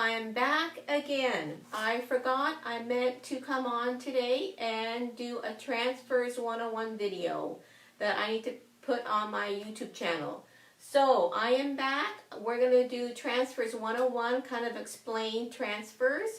I am back again. I forgot I meant to come on today and do a Transfers 101 video that I need to put on my YouTube channel. So I am back. We're going to do Transfers 101, kind of explain transfers.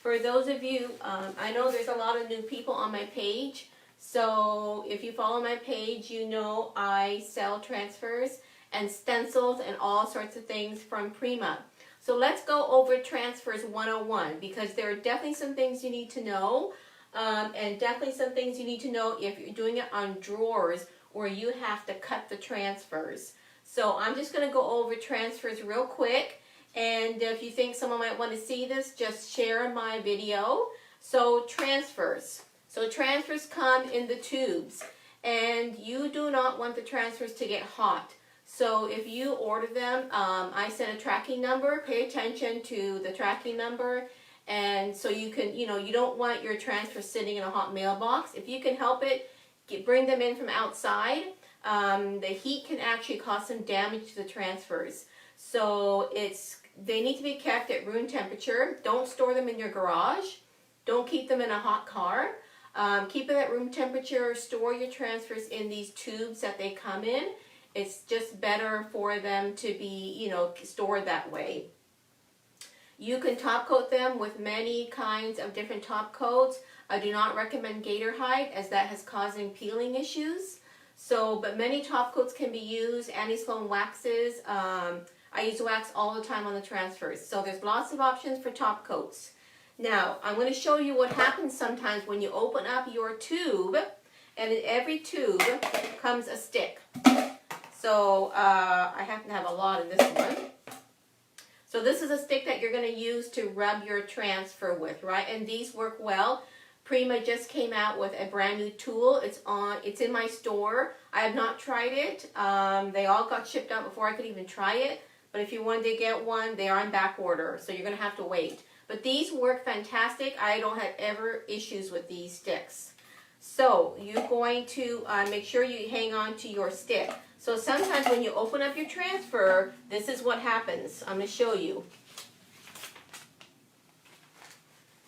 For those of you, I know there's a lot of new people on my page. So if you follow my page, you know I sell transfers and stencils and all sorts of things from Prima. So let's go over Transfers 101 because there are definitely some things you need to know and definitely some things you need to know if you're doing it on drawers or you have to cut the transfers. So I'm just going to go over transfers real quick, and if you think someone might want to see this, just share my video. So transfers. So transfers come in the tubes, and you do not want the transfers to get hot. So if you order them, I send a tracking number. Pay attention to the tracking number, and so you can, you don't want your transfer sitting in a hot mailbox. If you can help it, bring them in from outside. The heat can actually cause some damage to the transfers. So they need to be kept at room temperature. Don't store them in your garage. Don't keep them in a hot car. Keep them at room temperature. Store your transfers in these tubes that they come in. It's just better for them to be, stored that way. You can top coat them with many kinds of different top coats. I do not recommend gator hide as that has causing peeling issues. But many top coats can be used, anti-slone waxes. I use wax all the time on the transfers. So there's lots of options for top coats. Now, I'm going to show you what happens sometimes when you open up your tube, and in every tube comes a stick. So I happen to have a lot in this one. So this is a stick that you're going to use to rub your transfer with, right? And these work well. Prima just came out with a brand new tool. It's in my store. I have not tried it. They all got shipped out before I could even try it. But if you wanted to get one, they are in back order, so you're going to have to wait. But these work fantastic. I don't have ever issues with these sticks. So you're going to make sure you hang on to your stick. So sometimes when you open up your transfer, this is what happens. I'm going to show you.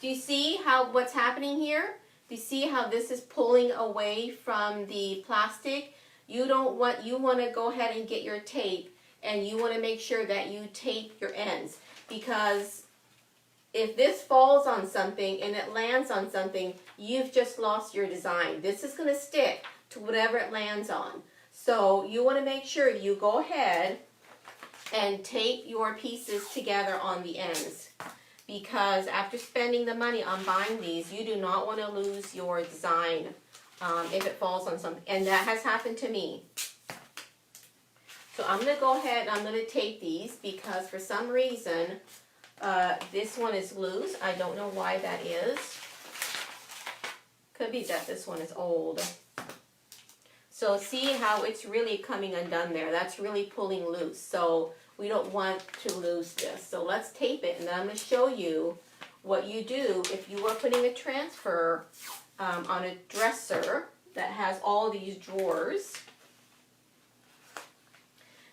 Do you see what's happening here? Do you see how this is pulling away from the plastic? You want to go ahead and get your tape, and you want to make sure that you tape your ends, because if this falls on something and it lands on something, you've just lost your design. This is going to stick to whatever it lands on. So you want to make sure you go ahead and tape your pieces together on the ends. Because after spending the money on buying these, you do not want to lose your design if it falls on something. And that has happened to me. So I'm going to go ahead and I'm going to tape these because for some reason this one is loose. I don't know why that is. Could be that this one is old. So see how it's really coming undone there. That's really pulling loose. So we don't want to lose this. So let's tape it, and then I'm going to show you what you do if you are putting a transfer on a dresser that has all these drawers.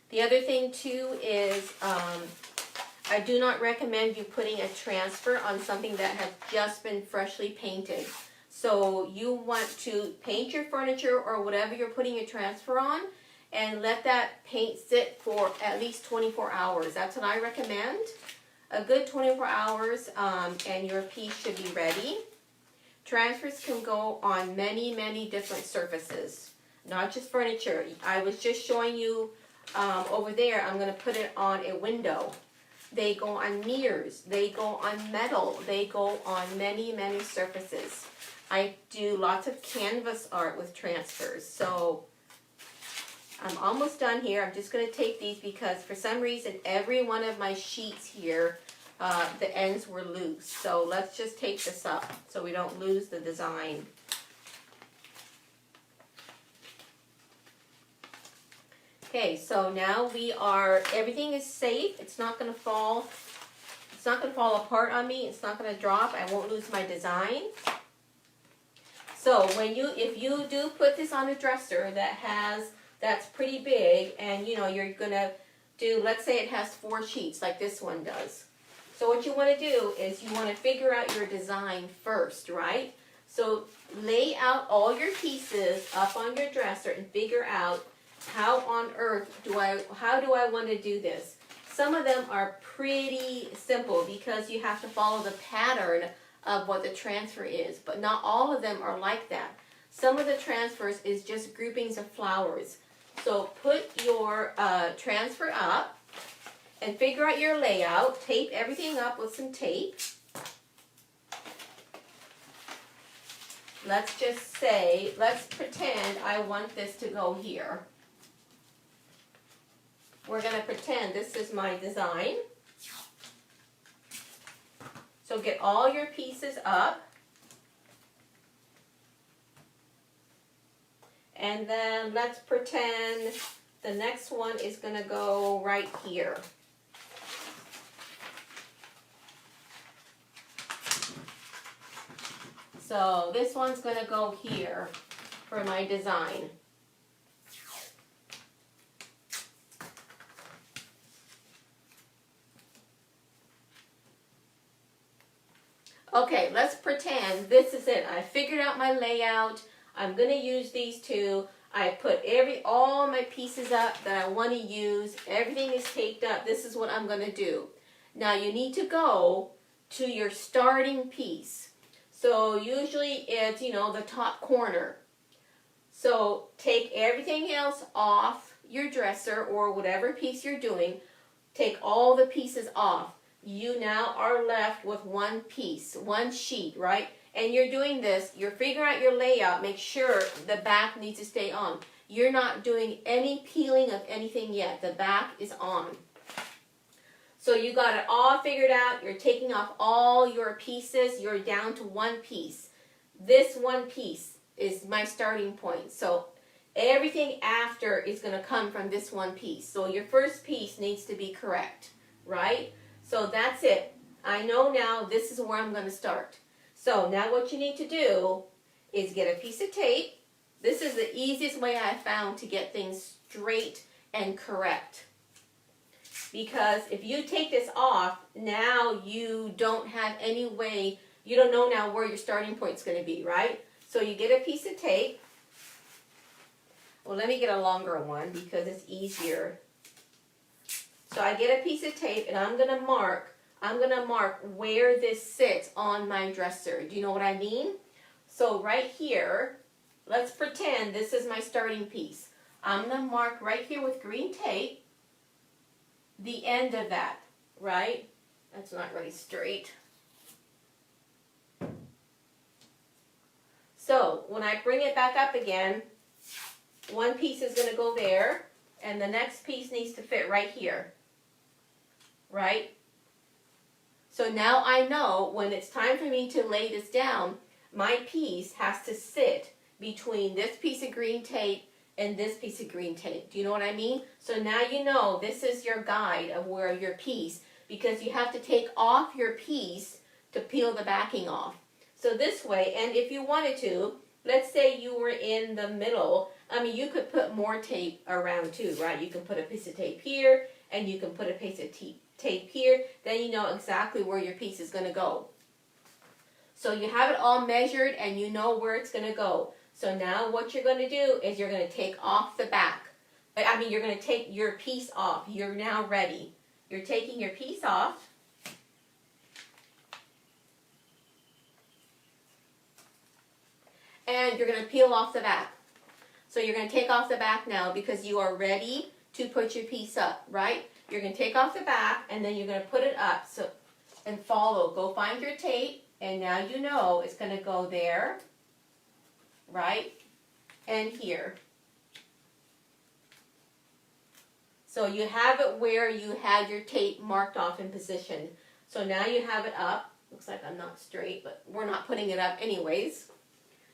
The other thing too is I do not recommend you putting a transfer on something that has just been freshly painted. So you want to paint your furniture or whatever you're putting a transfer on, and let that paint sit for at least 24 hours. That's what I recommend. A good 24 hours and your piece should be ready. Transfers can go on many, many different surfaces, not just furniture. I was just showing you over there, I'm going to put it on a window. They go on mirrors. They go on metal. They go on many, many surfaces. I do lots of canvas art with transfers. So I'm almost done here. I'm just going to take these because for some reason every one of my sheets here, the ends were loose. So let's just take this up so we don't lose the design. Okay, so now everything is safe. It's not going to fall. It's not going to fall apart on me. It's not going to drop. I won't lose my design. So if you do put this on a dresser that's pretty big, and you're gonna do, let's say it has 4 sheets like this one does. So what you want to do is you want to figure out your design first, right? So lay out all your pieces up on your dresser and figure out how on earth how do I want to do this? Some of them are pretty simple because you have to follow the pattern of what the transfer is, but not all of them are like that. Some of the transfers is just groupings of flowers. So put your transfer up and figure out your layout. Tape everything up with some tape. Let's just say, let's pretend I want this to go here. We're going to pretend this is my design. So get all your pieces up. And then let's pretend the next one is going to go right here. So this one's going to go here for my design. Okay, let's pretend this is it. I figured out my layout. I'm going to use these two. I put all my pieces up that I want to use. Everything is taped up. This is what I'm going to do. Now you need to go to your starting piece. So usually it's, the top corner. So take everything else off your dresser or whatever piece you're doing. Take all the pieces off. You now are left with one piece, one sheet, right? And you're doing this, you're figuring out your layout, make sure the back needs to stay on. You're not doing any peeling of anything yet. The back is on. So you got it all figured out. You're taking off all your pieces. You're down to one piece. This one piece is my starting point. So everything after is going to come from this one piece. So your first piece needs to be correct, right? So that's it. I know now this is where I'm going to start. So now what you need to do is get a piece of tape. This is the easiest way I found to get things straight and correct. Because if you take this off, now you don't have any way, you don't know now where your starting point is going to be, right? So you get a piece of tape. Well, let me get a longer one because it's easier. So I get a piece of tape and I'm going to mark where this sits on my dresser. Do you know what I mean? So right here, let's pretend this is my starting piece. I'm going to mark right here with green tape the end of that, right? That's not really straight. So when I bring it back up again, one piece is going to go there and the next piece needs to fit right here, right? So now I know when it's time for me to lay this down, my piece has to sit between this piece of green tape and this piece of green tape. Do you know what I mean? So now you know this is your guide of where your piece, because you have to take off your piece to peel the backing off. So this way, and if you wanted to, let's say you were in the middle, you could put more tape around too, right? You can put a piece of tape here, and you can put a piece of tape here, then you know exactly where your piece is going to go. So you have it all measured and you know where it's going to go. So now what you're going to do is you're going to take off the back. You're going to take your piece off. You're now ready. You're taking your piece off. And you're going to peel off the back. So you're going to take off the back now because you are ready to put your piece up, right? You're going to take off the back and then you're going to put it up and follow. Go find your tape and now you know it's going to go there, right? And here. So you have it where you had your tape marked off in position. So now you have it up. Looks like I'm not straight, but we're not putting it up anyways.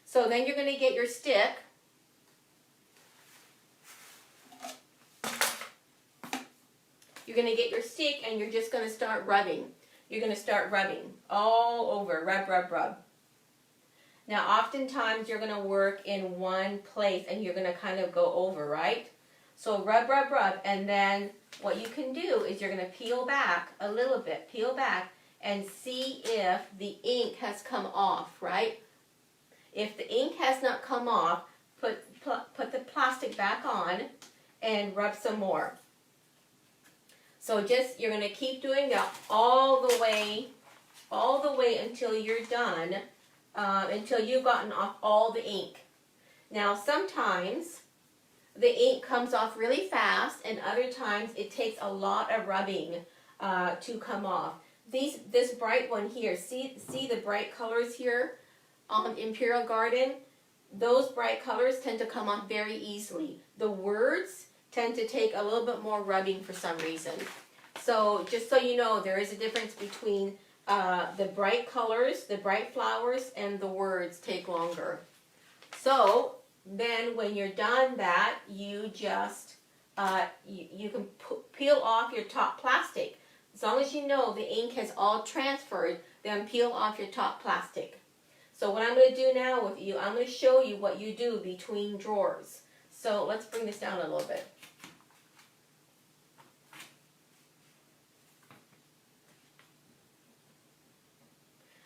So then you're going to get your stick. You're going to get your stick and you're just going to start rubbing. You're going to start rubbing all over. Rub, rub, rub. Now oftentimes you're going to work in one place and you're going to kind of go over, right? So rub, rub, rub. And then what you can do is you're going to peel back a little bit. Peel back. and see if the ink has come off, right? If the ink has not come off, put the plastic back on and rub some more. So just, you're going to keep doing that all the way until you're done, until you've gotten off all the ink. Now sometimes the ink comes off really fast, and other times it takes a lot of rubbing to come off. This bright one here, see the bright colors here on Imperial Garden? Those bright colors tend to come off very easily. The words tend to take a little bit more rubbing for some reason. So just so you know, there is a difference between the bright colors, the bright flowers, and the words take longer. So then when you're done that, you just, you can peel off your top plastic. As long as you know the ink has all transferred, then peel off your top plastic. So what I'm going to do now with you, I'm going to show you what you do between drawers. So let's bring this down a little bit.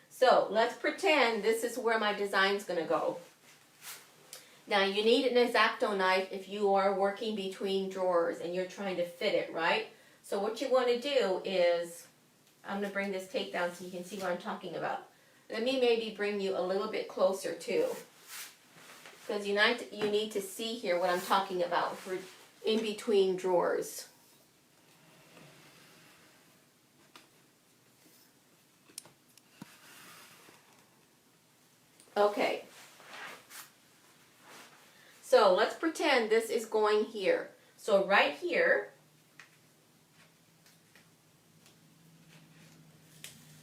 So let's pretend this is where my design's going to go. Now you need an X-Acto knife if you are working between drawers and you're trying to fit it, right? So what you want to do is, I'm going to bring this tape down so you can see what I'm talking about. Let me maybe bring you a little bit closer too, because you need to see here what I'm talking about for in between drawers. Okay. So let's pretend this is going here. So right here,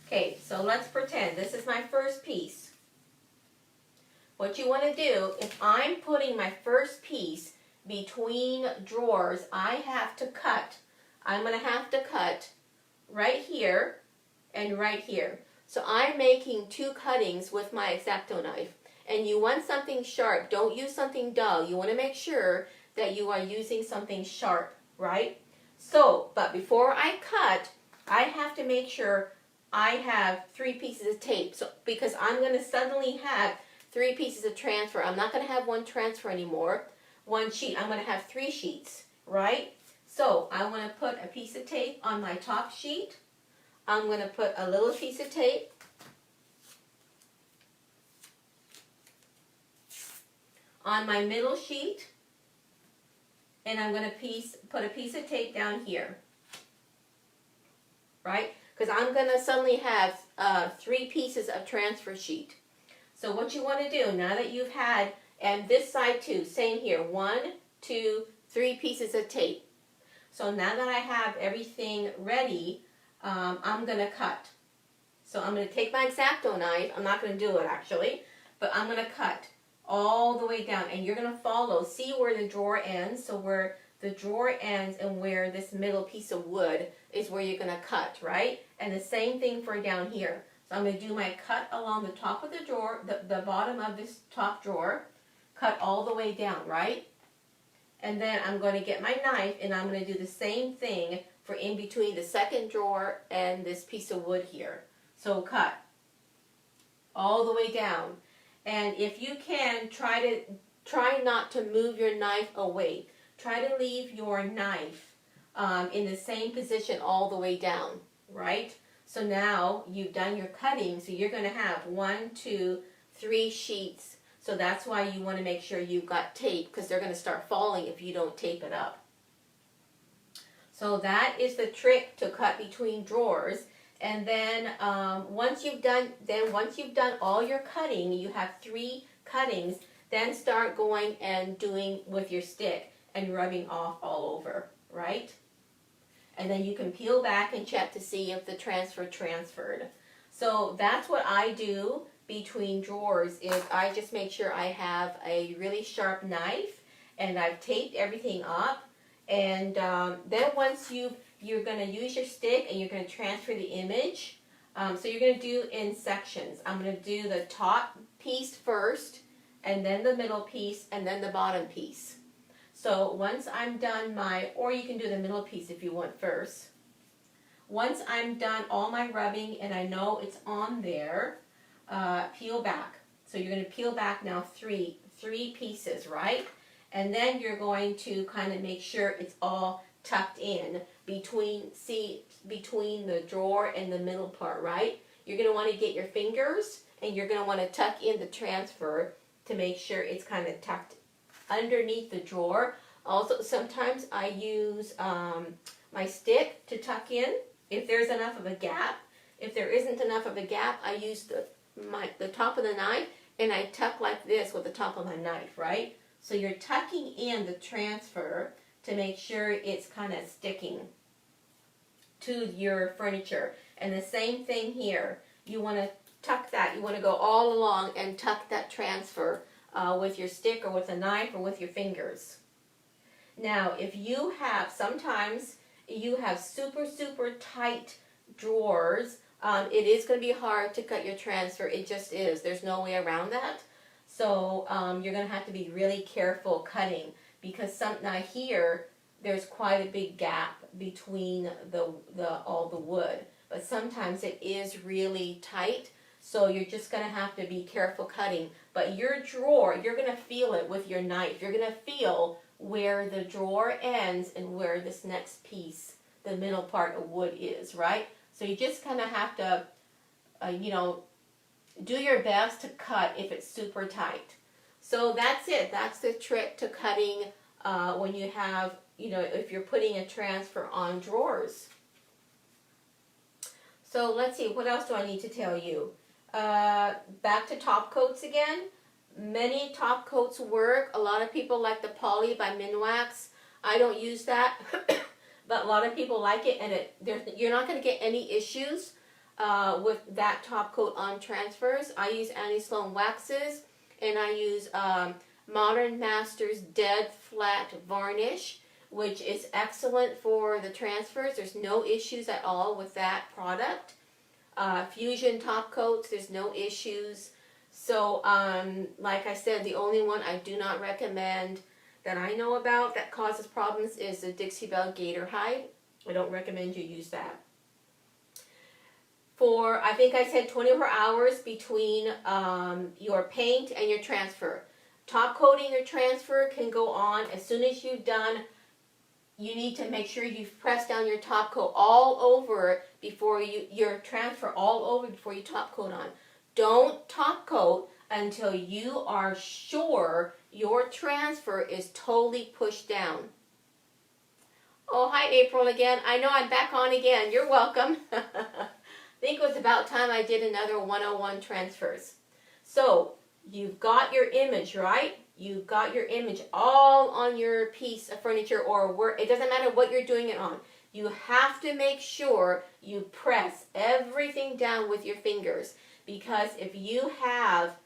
okay, so let's pretend this is my first piece. What you want to do, if I'm putting my first piece between drawers, I have to cut. I'm going to have to cut right here and right here. So I'm making two cuttings with my X-Acto knife. And you want something sharp. Don't use something dull. You want to make sure that you are using something sharp, right? So, but before I cut, I have to make sure I have 3 pieces of tape. So, because I'm going to suddenly have 3 pieces of transfer. I'm not going to have one transfer anymore. One sheet. I'm going to have 3 sheets, right? So, I want to put a piece of tape on my top sheet. I'm going to put a little piece of tape on my middle sheet, and I'm going to put a piece of tape down here, right? Because I'm going to suddenly have 3 pieces of transfer sheet. So what you want to do, now that you've had, and this side too, same here, 1, 2, 3 pieces of tape. So now that I have everything ready, I'm going to cut. So I'm going to take my X-Acto knife, I'm not going to do it actually, but I'm going to cut all the way down, and you're going to follow, see where the drawer ends, so where the drawer ends and where this middle piece of wood is where you're going to cut, right? And the same thing for down here. So I'm going to do my cut along the top of the drawer, the bottom of this top drawer, cut all the way down, right? And then I'm going to get my knife and I'm going to do the same thing for in between the second drawer and this piece of wood here. So cut all the way down. And if you can, try not to move your knife away. Try to leave your knife in the same position all the way down, right? So now you've done your cutting, so you're going to have 1, 2, 3 sheets. So that's why you want to make sure you've got tape, because they're going to start falling if you don't tape it up. So that is the trick to cut between drawers. And then once you've done all your cutting, you have 3 cuttings, then start going and doing with your stick and rubbing off all over, right? And then you can peel back and check to see if the transferred. So that's what I do between drawers, is I just make sure I have a really sharp knife and I've taped everything up. And then once you're going to use your stick and you're going to transfer the image. So you're going to do in sections. I'm going to do the top piece first, and then the middle piece, and then the bottom piece. So once I'm done or you can do the middle piece if you want first. Once I'm done all my rubbing and I know it's on there, peel back. So you're going to peel back now three pieces, right? And then you're going to kind of make sure it's all tucked in between the drawer and the middle part, right? You're going to want to get your fingers and you're going to want to tuck in the transfer to make sure it's kind of tucked underneath the drawer. Also, sometimes I use my stick to tuck in if there's enough of a gap. If there isn't enough of a gap, I use the top of the knife and I tuck like this with the top of my knife, right? So you're tucking in the transfer to make sure it's kind of sticking to your furniture. And the same thing here. You want to tuck that. You want to go all along and tuck that transfer with your stick or with a knife or with your fingers. Now, if you have, sometimes you have super, super tight drawers, it is going to be hard to cut your transfer. It just is. There's no way around that. So you're going to have to be really careful cutting because now here there's quite a big gap between all the wood. But sometimes it is really tight. So you're just going to have to be careful cutting. But your drawer, you're going to feel it with your knife. You're going to feel where the drawer ends and where this next piece, the middle part of wood is, right? So you just kind of have to, do your best to cut if it's super tight. So that's it. That's the trick to cutting when you have, if you're putting a transfer on drawers. So let's see, what else do I need to tell you? Back to top coats again. Many top coats work. A lot of people like the Poly by Minwax. I don't use that, but a lot of people like it, and you're not going to get any issues with that top coat on transfers. I use anti-slone waxes, and I use Modern Masters Dead Flat Varnish, which is excellent for the transfers. There's no issues at all with that product. Fusion top coats, there's no issues. So, like I said, the only one I do not recommend that I know about that causes problems is the Dixie Belle Gator Hide. I don't recommend you use that. For, I think I said 24 hours between your paint and your transfer. Top coating your transfer can go on as soon as you've done. You need to make sure you've pressed down your top coat all over before your transfer all over before you top coat on. Don't top coat until you are sure your transfer is totally pushed down. Oh, hi April again. I know I'm back on again. You're welcome. I think it was about time I did another 101 transfers. So, you've got your image, right? You've got your image all on your piece of furniture or work. It doesn't matter what you're doing it on. You have to make sure you press everything down with your fingers, because if you have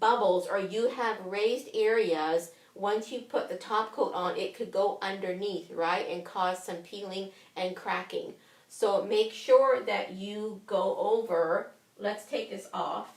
bubbles or you have raised areas, once you put the top coat on, it could go underneath, right, and cause some peeling and cracking. So make sure that you go over. Let's take this off.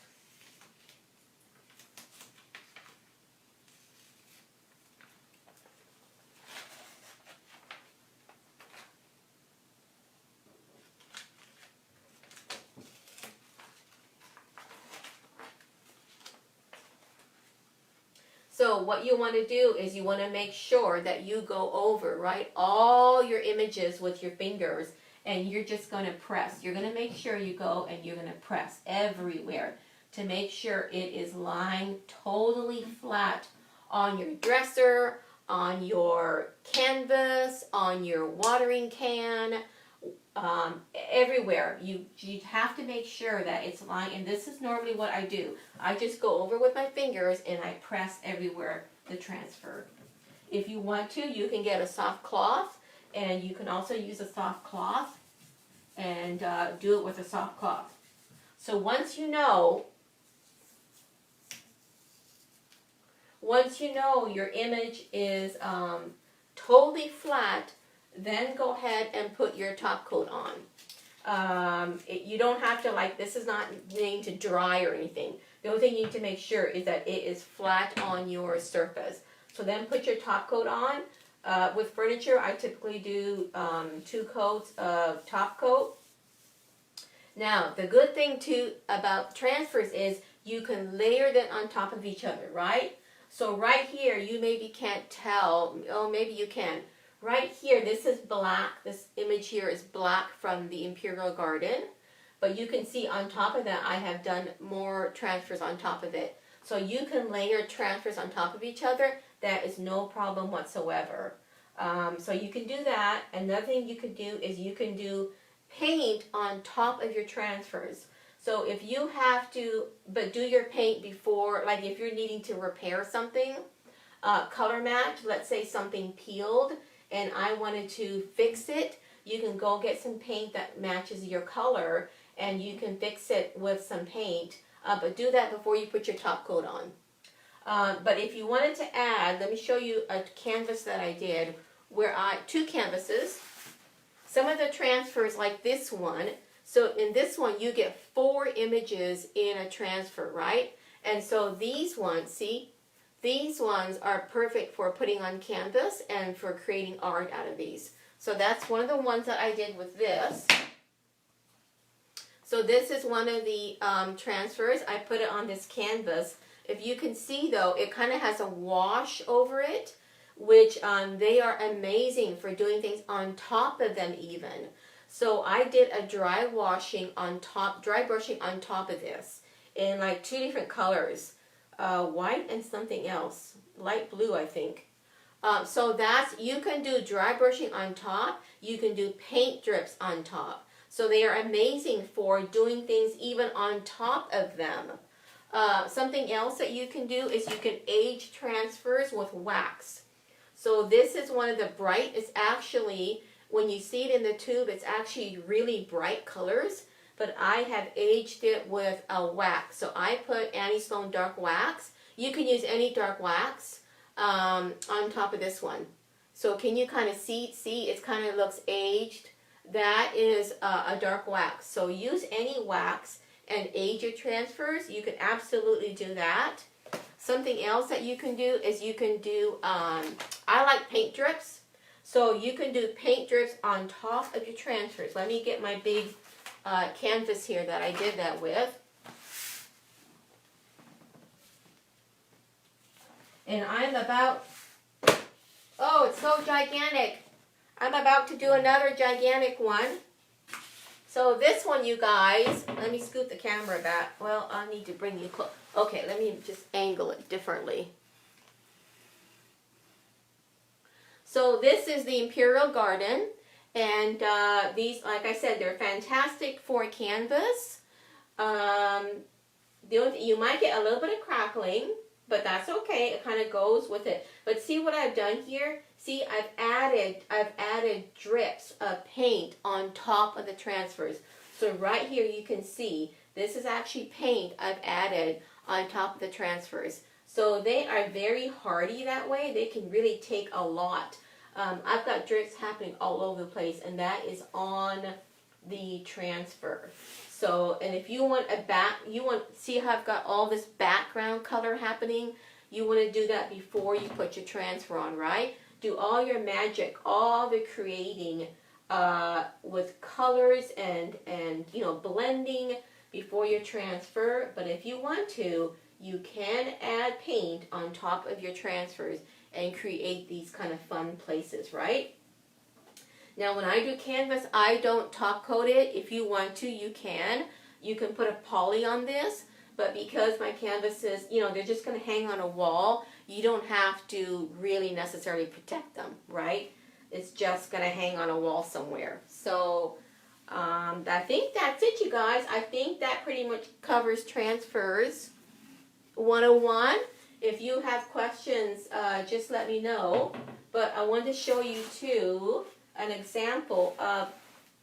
So what you want to do is you want to make sure that you go over, right, all your images with your fingers, and you're just going to press. You're going to make sure you go and you're going to press everywhere to make sure it is lying totally flat on your dresser, on your canvas, on your watering can, everywhere. You have to make sure that it's lying, and this is normally what I do. I just go over with my fingers and I press everywhere the transfer. If you want to, you can get a soft cloth, and you can also use a soft cloth and do it with a soft cloth. So once you know your image is totally flat, then go ahead and put your top coat on. You don't have to, this is not needing to dry or anything. The only thing you need to make sure is that it is flat on your surface. So then put your top coat on. With furniture, I typically do 2 coats of top coat. Now, the good thing too about transfers is you can layer them on top of each other, right? So right here, you maybe can't tell, oh, maybe you can. Right here, this is black. This image here is black from the Imperial Garden. But you can see on top of that, I have done more transfers on top of it. So you can layer transfers on top of each other. That is no problem whatsoever. So you can do that. Another thing you can do is you can do paint on top of your transfers. So if you have to, but do your paint before, like if you're needing to repair something, color match, let's say something peeled and I wanted to fix it, you can go get some paint that matches your color and you can fix it with some paint, but do that before you put your top coat on. But if you wanted to add, let me show you a canvas that I did where 2 canvases. Some of the transfers like this one, so in this one you get 4 images in a transfer, right? And so these ones, see, these ones are perfect for putting on canvas and for creating art out of these. So that's one of the ones that I did with this. So this is one of the transfers. I put it on this canvas. If you can see though, it kind of has a wash over it, which they are amazing for doing things on top of them even. So I did a dry brushing on top of this in like 2 different colors, white and something else, light blue I think. So you can do dry brushing on top, you can do paint drips on top. So they are amazing for doing things even on top of them. Something else that you can do is you can age transfers with wax. So this is one of the bright, it's actually, when you see it in the tube, it's actually really bright colors, but I have aged it with a wax. So I put Annie Sloan dark wax. You can use any dark wax on top of this one. So can you kind of see, it kind of looks aged. That is a dark wax. So use any wax and age your transfers. You can absolutely do that. Something else that you can do is you can do, I like paint drips. So you can do paint drips on top of your transfers. Let me get my big canvas here that I did that with. And I'm about, oh, it's so gigantic. I'm about to do another gigantic one. So this one, you guys, let me scoot the camera back. Well, I need to bring you close. Okay, let me just angle it differently. So this is the Imperial Garden. And these, like I said, they're fantastic for canvas. You might get a little bit of crackling, but that's okay. It kind of goes with it. But see what I've done here? See, I've added drips of paint on top of the transfers. So right here you can see this is actually paint I've added on top of the transfers. So they are very hardy that way. They can really take a lot. I've got drips happening all over the place, and that is on the transfer. So, and if you want see how I've got all this background color happening? You want to do that before you put your transfer on, right? Do all your magic, all the creating with colors and blending before your transfer. But if you want to, you can add paint on top of your transfers and create these kind of fun places, right? Now when I do canvas, I don't top coat it. If you want to, you can. You can put a poly on this, but because my canvases, they're just going to hang on a wall, you don't have to really necessarily protect them, right? It's just going to hang on a wall somewhere. So I think that's it, you guys. I think that pretty much covers Transfers 101. If you have questions, just let me know. But I wanted to show you too an example of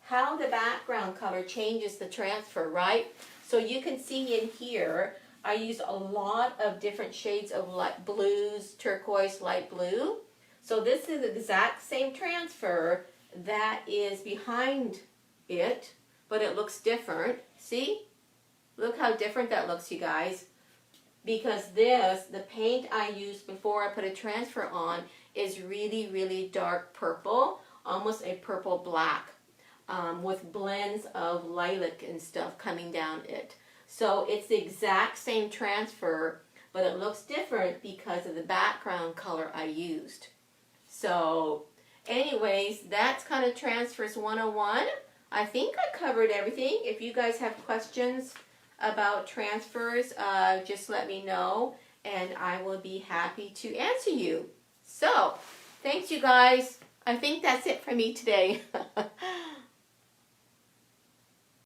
how the background color changes the transfer, right? So you can see in here, I use a lot of different shades of light blues, turquoise, light blue. So this is the exact same transfer that is behind it, but it looks different. See? Look how different that looks, you guys. Because the paint I used before I put a transfer on, is really, really dark purple, almost a purple black, with blends of lilac and stuff coming down it. So it's the exact same transfer, but it looks different because of the background color I used. So anyways, that's kind of Transfers 101. I think I covered everything. If you guys have questions about transfers, just let me know and I will be happy to answer you. So, thanks you guys. I think that's it for me today.